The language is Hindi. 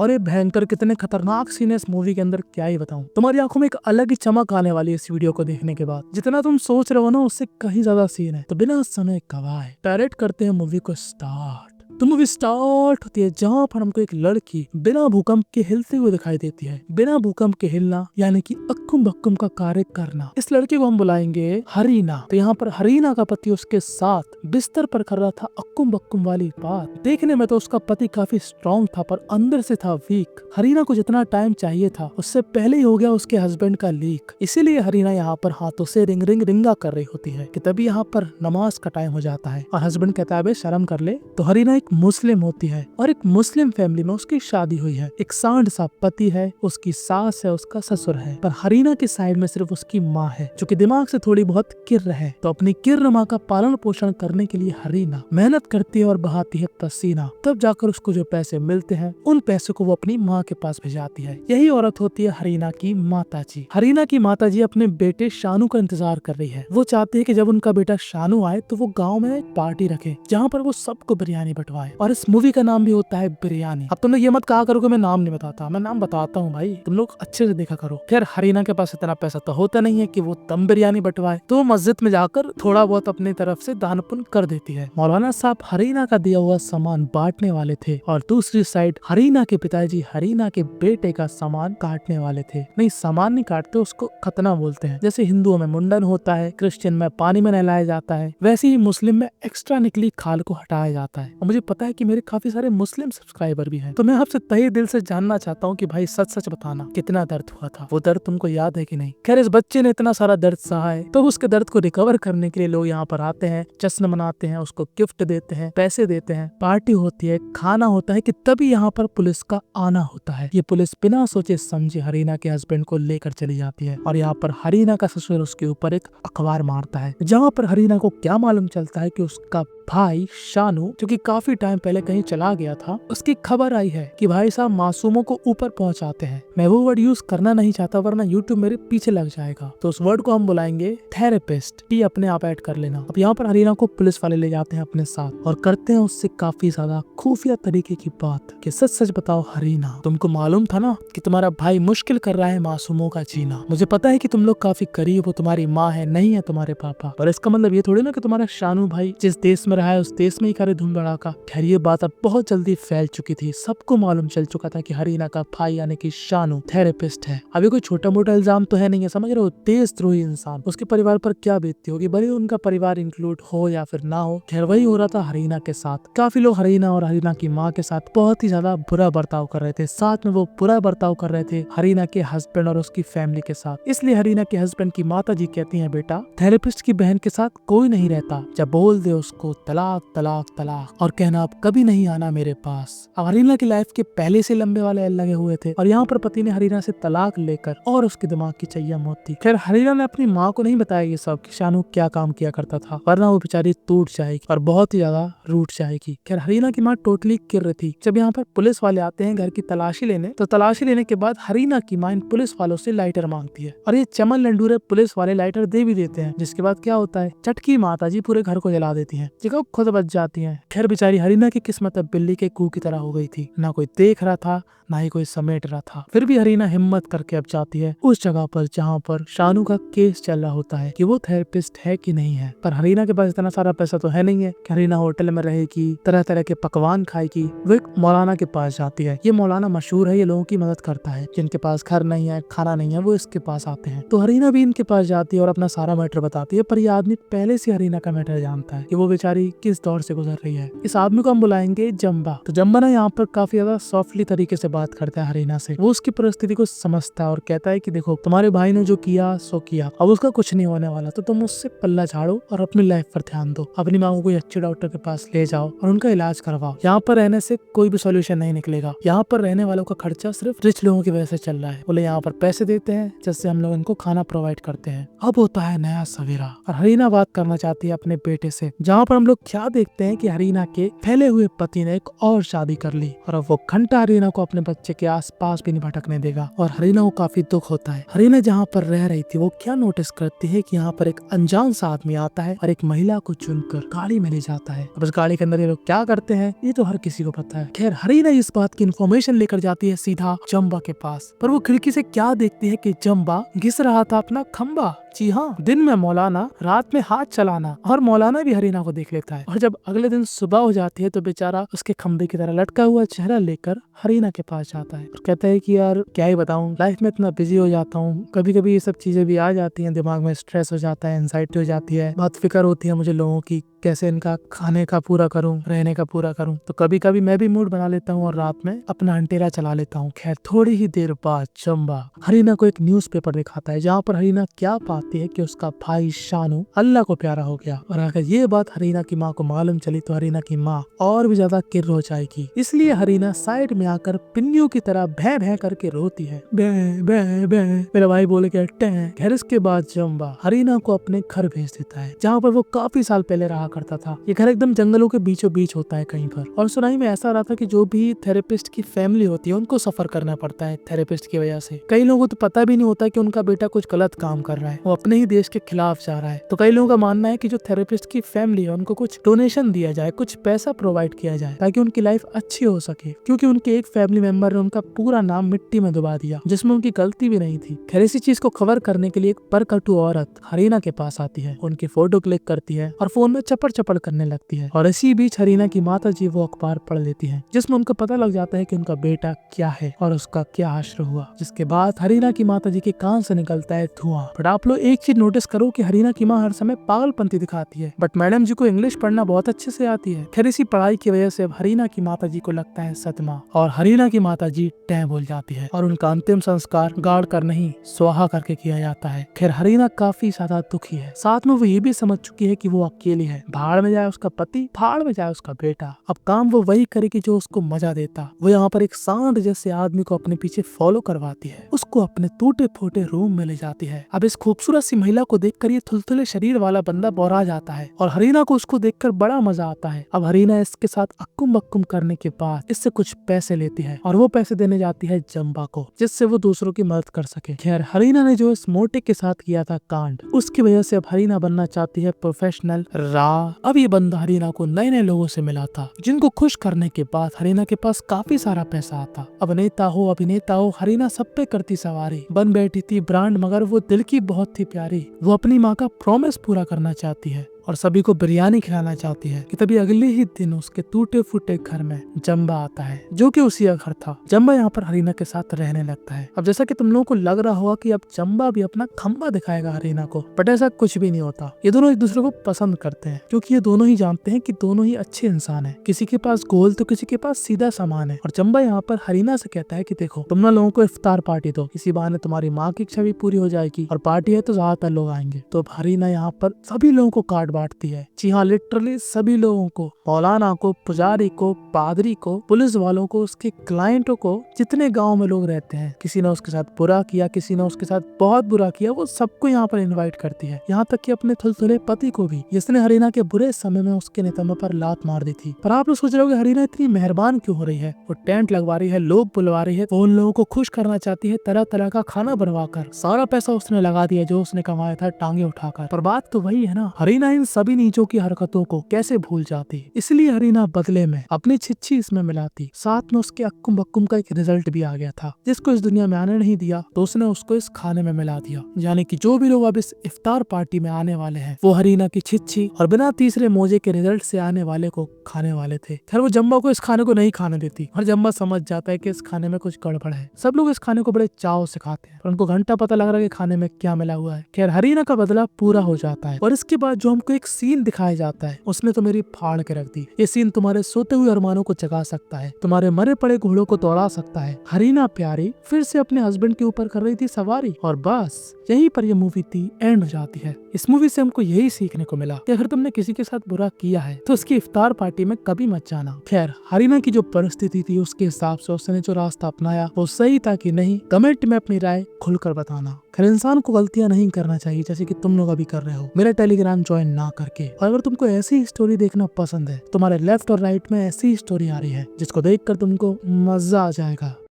और ये भयंकर कितने खतरनाक सीन है इस मूवी के अंदर, क्या ही बताऊं। तुम्हारी आंखों में एक अलग ही चमक आने वाली है इस वीडियो को देखने के बाद। जितना तुम सोच रहे हो ना उससे कहीं ज्यादा सीन है। तो बिना समय गवाए डायरेक्ट करते हैं मूवी को स्टार्ट। तो मूवी स्टार्ट होती है जहाँ पर हमको एक लड़की बिना भूकंप के हिलते हुए दिखाई देती है। बिना भूकंप के हिलना यानी कि अक्कुम बक्कुम का कार्य करना। इस लड़के को हम बुलाएंगे हरीना। तो यहाँ पर हरीना का पति उसके साथ बिस्तर पर कर रहा था अक्कुम बक्कुम वाली बात। देखने में तो उसका पति काफी स्ट्रॉन्ग था पर अंदर से था वीक। हरीना को जितना टाइम चाहिए था उससे पहले ही हो गया उसके हस्बैंड का लीक। इसीलिए हरीना यहाँ पर हाथों से रिंगा कर रही होती है कि तभी यहाँ पर नमाज का टाइम हो जाता है और हस्बैंड कहता है शर्म कर ले। तो हरीना एक मुस्लिम होती है और एक मुस्लिम फैमिली में उसकी शादी हुई है। एक सांड सा पति है, उसकी सास है, उसका ससुर है। पर हरीना के साइड में सिर्फ उसकी माँ है जो कि दिमाग से थोड़ी बहुत किर्र है। तो अपनी किर्र माँ का पालन पोषण करने के लिए हरीना मेहनत करती है और बहाती है पसीना। तब जाकर उसको जो पैसे मिलते हैं उन पैसों को वो अपनी माँ के पास भिजाती है। यही औरत होती है हरीना की माताजी। हरीना की माताजी अपने बेटे शानू का इंतजार कर रही है। वो चाहती है कि जब उनका बेटा शानू आए तो वो गाँव में एक पार्टी रखे जहाँ पर वो सबको बिरयानी बंटवाए। और इस मूवी का नाम भी होता है बिरयानी। अब तुम लोग ये मत कहा करो कि मैं नाम नहीं बताता, मैं नाम बताता हूँ भाई, तुम लोग अच्छे से देखा करो। खैर हरीना के पास इतना पैसा तो होता नहीं है कि वो दम बिरयानी बंटवाए, तो वो मस्जिद में जाकर थोड़ा बहुत अपनी तरफ से दान पुण्य कर देती है। मौलाना साहब हरीना का दिया हुआ सामान बांटने वाले थे और दूसरी साइड हरीना के पिताजी हरीना के बेटे का सामान काटने वाले थे। नहीं, सामान नहीं काटते, उसको खतना बोलते हैं। जैसे हिंदुओं में मुंडन होता है, क्रिश्चियन में पानी में नहलाया जाता है, वैसे ही मुस्लिम में एक्स्ट्रा निकली खाल को हटाया जाता है। और मुझे पता है कि मेरे काफी सारे मुस्लिम सब्सक्राइबर भी हैं, तो मैं आपसे तहे दिल से जानना चाहता हूँ कि भाई सच सच बताना कितना दर्द हुआ था, वो दर्द तुमको याद है कि नहीं। खैर इस बच्चे ने इतना सारा दर्द सहा है तो उसके दर्द को रिकवर करने के लिए लोग यहाँ पर आते हैं, जश्न मनाते हैं, उसको गिफ्ट देते हैं, पैसे देते हैं, पार्टी होती है, खाना होता है कि तभी यहाँ पर पुलिस का आना होता है। ये पुलिस बिना सोचे समझे हरीना के हस्बैंड को लेकर चली जाती है और यहाँ पर हरीना का ससुर उसके ऊपर एक अखबार मारता है, जहाँ पर हरीना को क्या मालूम चलता है कि उसका भाई शानू जो कि काफी टाइम पहले कहीं चला गया था, उसकी खबर आई है कि भाई साहब मासूमों को ऊपर पहुंचाते हैं। मैं वो वर्ड यूज करना नहीं चाहता वरना यूट्यूब मेरे पीछे लग जाएगा, तो उस वर्ड को हम बुलाएंगे थेरेपिस्ट। टी अपने आप ऐड कर लेना। अब यहाँ पर हरीना को पुलिस वाले ले जाते हैं अपने साथ और करते हैं उससे काफी ज्यादा खुफिया तरीके की बात कि सच सच बताओ हरीना, तुमको मालूम था ना कि तुम्हारा भाई मुश्किल कर रहा है मासूमों का जीना। मुझे पता है कि तुम लोग काफी करीब हो, तुम्हारी माँ है, नहीं है तुम्हारे पापा, पर इसका मतलब ये थोड़ी ना कि तुम्हारा शानू भाई जिस देश में रहा है उस देश में ही करे धूम धड़ाका। खैर ये बात अब बहुत जल्दी फैल चुकी थी, सबको मालूम चल चुका था कि हरीना का भाई यानी कि शानू थेरेपिस्ट है। अभी कोई छोटा मोटा इल्जाम तो है नहीं है, समझ रहे हो, देशद्रोही इंसान, उसके परिवार पर क्या बीतती होगी, भले उनका परिवार इंक्लूड हो या फिर ना हो। खैर वही हो रहा था हरीना के साथ। काफी लोग हरीना और हरीना की माँ के साथ बहुत ही ज्यादा बुरा बर्ताव कर रहे थे, साथ में वो बुरा बर्ताव कर रहे थे हरीना के हस्बैंड और उसकी फैमिली के साथ। इसलिए हरीना के हस्बैंड की माता जी कहती है बेटा थेरेपिस्ट की बहन के साथ कोई नहीं रहता, जब बोल दे उसको तलाक तलाक तलाक और कहना अब कभी नहीं आना मेरे पास। अब हरीना की लाइफ के पहले से लंबे वाले लगे हुए थे और यहाँ पर पति ने हरीना से तलाक लेकर और उसके दिमाग की चैया मौत थी। खैर हरीना ने अपनी माँ को नहीं बताया ये सब कि शानू क्या काम किया करता था, वरना वो बेचारी टूट जाएगी और बहुत ही ज्यादा रूठ जाएगी। खैर हरीना की माँ टोटली किर्र थी। जब यहाँ पर पुलिस वाले आते हैं घर की तलाशी लेने, तो तलाशी लेने के बाद हरीना की माँ इन पुलिस वालों से लाइटर मांगती है और ये चमन लंडूरे पुलिस वाले लाइटर दे भी देते हैं, जिसके बाद क्या होता है चटकी माताजी पूरे घर को जला देती है, जगह खुद बच जाती है। खैर बेचारी हरीना की किस्मत अब बिल्ली के कुएं की तरह हो गई थी, ना कोई देख रहा था ना ही कोई समेट रहा था। फिर भी हरीना हिम्मत करके अब जाती है उस जगह पर जहाँ पर शानू का केस चल रहा होता है कि वो थेरेपिस्ट है कि नहीं है। पर हरीना के पास इतना सारा पैसा तो है नहीं है कि हरीना होटल में रहेगी, तरह तरह के पकवान खाएगी। वो एक मौलाना के पास जाती है। ये मौलाना मशहूर है, ये लोगों की मदद करता है, जिनके पास घर नहीं है, खाना नहीं है, वो इसके पास आते हैं। तो हरीना भी इनके पास जाती है और अपना सारा मैटर बताती है। पर ये आदमी पहले से हरीना का मैटर जानता है कि वो बेचारी किस दौर से गुजर रही है। इस आदमी को हम बुलाएंगे जम्बा। तो जम्बा ना यहाँ पर काफी ज्यादा सॉफ्टली तरीके से बात करता है हरीना से। वो उसकी परिस्थिति को समझता है और कहता है कि देखो तुम्हारे भाई ने जो किया सो किया, अब उसका कुछ नहीं होने वाला, तो तुम उससे पल्ला झाड़ो और अपनी लाइफ पर ध्यान दो। अपनी माँ को कोई अच्छे डॉक्टर के पास ले जाओ और उनका इलाज करवाओ। यहाँ पर रहने से कोई भी सोल्यूशन नहीं निकलेगा। यहाँ पर रहने वालों का खर्चा सिर्फ रिच लोगों की वजह से चल रहा है। बोले यहाँ पर पैसे देते हैं जिससे हम लोग इनको खाना प्रोवाइड करते हैं। अब होता है नया सवेरा और हरीना बात करना चाहती है अपने बेटे से। जहाँ पर हम लोग क्या देखते हैं कि हरीना के फैले हुए पति ने एक और शादी कर ली और अब वो घंटा हरीना को अपने बच्चे के आसपास भी नहीं भटकने देगा और हरीना को काफी दुख होता है। हरीना जहाँ पर रह रही थी वो क्या नोटिस करती है कि यहाँ पर एक अनजान सा आदमी आता है और एक महिला को चुनकर गाड़ी में ले जाता है। अब इस गाड़ी के अंदर ये लोग क्या करते हैं ये तो हर किसी को पता है। खैर हरीना इस बात की इन्फॉर्मेशन लेकर जाती है सीधा जम्बा के पास, पर वो खिड़की से क्या देखती है कि जम्बा घिस रहा था अपना खम्बा। जी हाँ, दिन में मौलाना, रात में हाथ चलाना। और मौलाना भी हरीना को देख लेता है और जब अगले दिन सुबह हो जाती है तो बेचारा उसके खंबे की तरह लटका हुआ चेहरा लेकर हरीना के पास जाता है और कहता है कि यार क्या ही बताऊं, लाइफ में इतना बिजी हो जाता हूँ, कभी कभी ये सब चीजें भी आ जाती हैं, दिमाग में स्ट्रेस हो जाता है, एंजाइटी हो जाती है, बहुत फिक्र होती है मुझे लोगों की, कैसे इनका खाने का पूरा करूं, रहने का पूरा करूं। तो कभी कभी मैं भी मूड बना लेता हूं और रात में अपना अंटेरा चला लेता हूं। खैर थोड़ी ही देर बाद जम्बा हरीना को एक न्यूज़पेपर दिखाता है जहां पर हरीना क्या पाती है कि उसका भाई शानू अल्लाह को प्यारा हो गया। और अगर ये बात हरीना की माँ को मालूम चली तो हरीना की माँ और भी ज्यादा किर हो जाएगी। इसलिए हरीना साइड में आकर पिन्नियों की तरह भै भै करके रोती है, भै भै भै। मेरा भाई बोले क्या टैं। खैर इसके बाद जम्बा हरीना को अपने घर भेज देता है जहाँ पर वो काफी साल पहले रहा करता था। ये घर एकदम जंगलों के बीचों बीच होता है कहीं पर। और सुनाई में ऐसा रहा था कि जो भी थेरेपिस्ट की फैमिली होती है उनको सफर करना पड़ता है थेरेपिस्ट की वजह से। कई लोगों को तो पता भी नहीं होता कि उनका बेटा कुछ गलत काम कर रहा है, वो अपने ही देश के खिलाफ जा रहा है। तो कई लोगों का मानना है कि जो थेरेपिस्ट की फैमिली है उनको कुछ डोनेशन दिया जाए, कुछ पैसा प्रोवाइड किया जाए ताकि उनकी लाइफ अच्छी हो सके, क्योंकि उनके एक फैमिली मेंबर ने उनका पूरा नाम मिट्टी में डुबा दिया जिसमें उनकी गलती भी नहीं थी। खैर इसी चीज को कवर करने के लिए एक परकटू औरत हरीना के पास आती है, उनकी फोटो क्लिक करती है और फोन में चपड़ चपड़ करने लगती है। और इसी बीच हरीना की माता जी वो अखबार पढ़ लेती है जिसमें उनको पता लग जाता है कि उनका बेटा क्या है और उसका क्या हश्र हुआ। जिसके बाद हरीना की माता जी के कान से निकलता है धुआं। बट आप लोग एक चीज नोटिस करो कि हरीना की माँ हर समय पागलपंती दिखाती है, बट मैडम जी को इंग्लिश पढ़ना बहुत अच्छे से आती है। खैर इसी पढ़ाई की वजह से अब हरीना की माता जी को लगता है सदमा और हरीना की माता जी टैं बोल जाती है और उनका अंतिम संस्कार गाड़ कर नहीं स्वाहा करके किया जाता है। खैर हरीना काफी ज्यादा दुखी है, साथ में वो ये भी समझ चुकी है कि वो अकेली है। भाड़ में जाए उसका पति, भाड़ में जाए उसका बेटा, अब काम वो वही करेगी जो उसको मजा देता। वो यहाँ पर एक सांड जैसे आदमी को अपने पीछे फॉलो करवाती है, उसको अपने टूटे फूटे रूम में ले जाती है। अब इस खूबसूरत सी महिला को देखकर ये थुलथुले शरीर वाला बंदा बौरा जाता है और हरीना को उसको देखकर बड़ा मजा आता है। अब हरीना इसके साथ अक्कुम बक्कुम करने के बाद इससे कुछ पैसे लेती है और वो पैसे देने जाती है जम्बा को जिससे वो दूसरों की मदद कर सके। खैर हरीना ने जो इस मोटे के साथ किया था कांड, उसकी वजह से अब हरीना बनना चाहती है प्रोफेशनल रा। अब ये बंदा हरीना को नए नए लोगों से मिला था जिनको खुश करने के बाद हरीना के पास काफी सारा पैसा आता। अब नेता हो अभिनेता हो हरीना सब पे करती सवारी, बन बैठी थी ब्रांड मगर वो दिल की बहुत थी प्यारी। वो अपनी माँ का प्रॉमिस पूरा करना चाहती है और सभी को बिरयानी खिलाना चाहती है कि तभी अगले ही दिन उसके टूटे फूटे घर में जम्बा आता है जो कि उसी का घर था। जम्बा यहाँ पर हरीना के साथ रहने लगता है। अब जैसा कि तुम लोगों को लग रहा होगा कि अब जम्बा भी अपना खंबा दिखाएगा हरीना को, बट ऐसा कुछ भी नहीं होता। ये दोनों एक दूसरे को पसंद करते हैं क्योंकि ये दोनों ही जानते हैं कि दोनों ही अच्छे इंसान हैं। किसी के पास गोल तो किसी के पास सीधा सामान है। और जम्बा यहाँ पर हरीना से कहता है कि देखो तुम ना लोगों को इफ्तार पार्टी दो, इसी बहाने तुम्हारी माँ की इच्छा भी पूरी हो जाएगी और पार्टी है तो ज्यादातर लोग आएंगे। तो हरीना यहाँ पर सभी लोगों को कार्ड बांटती है। जी हाँ, लिटरली सभी लोगों को, मौलाना को, पुजारी को, पादरी को, पुलिस वालों को, उसके क्लाइंटों को, जितने गांव में लोग रहते हैं। किसी ने उसके साथ बुरा किया, किसी ने उसके साथ बहुत बुरा किया, वो सबको यहाँ पर इनवाइट करती है, यहाँ तक कि अपने थुलथुले पति को भी जिसने हरीना के बुरे समय में उसके नितंबे पर लात मार दी थी। पर आप लोग सोच रहे हो हरीना इतनी मेहरबान क्यों हो रही है? वो टेंट लगवा रही है, लोग बुलवा रही है, वो उन लोगों को खुश करना चाहती है, तरह तरह का खाना बनवा कर। सारा पैसा उसने लगा दिया जो उसने कमाया था टांगे उठाकर। पर बात तो वही है ना, हरीना इन सभी नीचों की हरकतों को कैसे भूल जाती। इसलिए हरीना बदले में अपनी छिछी इसमें मिलाती। साथ में उसके अक्कुम बक्कुम का एक रिजल्ट भी आ गया था जिसको इस दुनिया में आने नहीं दिया, तो उसने उसको इस खाने में मिला दिया। यानी कि जो भी लोग अब इस इफ्तार पार्टी में आने वाले हैं वो हरीना की छिछी और बिना तीसरे मोजे के रिजल्ट से आने वाले को खाने वाले थे। खैर वो जम्बा को इस खाने को नहीं खाने देती और जम्बा समझ जाता है कि इस खाने में कुछ गड़बड़ है। सब लोग इस खाने को बड़े चाव से खाते हैं पर उनको घंटा पता लग रहा है कि खाने में क्या मिला हुआ है। खैर हरीना का बदला पूरा हो जाता है और इसके बाद जो हमको एक सीन दिखाया जाता है उसने तो मेरी फाड़ के रख दी। ये सीन तुम्हारे सोते हुए अरमानों को जगा सकता है, तुम्हारे मरे पड़े घोड़ों को दौड़ा सकता है। हरीना प्यारी फिर से अपने हस्बैंड के ऊपर कर रही थी सवारी और बस यहीं पर ये मूवी थी एंड हो जाती है। इस मूवी से हमको यही सीखने को मिला कि अगर तुमने किसी के साथ बुरा किया है तो उसकी इफ्तार पार्टी में कभी मत जाना। खैर हरीना की जो परिस्थिति थी उसके हिसाब से उसने जो रास्ता अपनाया वो सही था कि नहीं, कमेंट में अपनी राय खुलकर बताना। खैर इंसान को गलतियां नहीं करना चाहिए जैसे कि तुम लोग अभी कर रहे हो। मेरा टेलीग्राम ज्वाइन ना करके। और अगर तुमको ऐसी स्टोरी देखना पसंद है, तुम्हारे लेफ्ट और राइट में ऐसी स्टोरी आ रही है जिसको देखकर तुमको मजा आ जाएगा।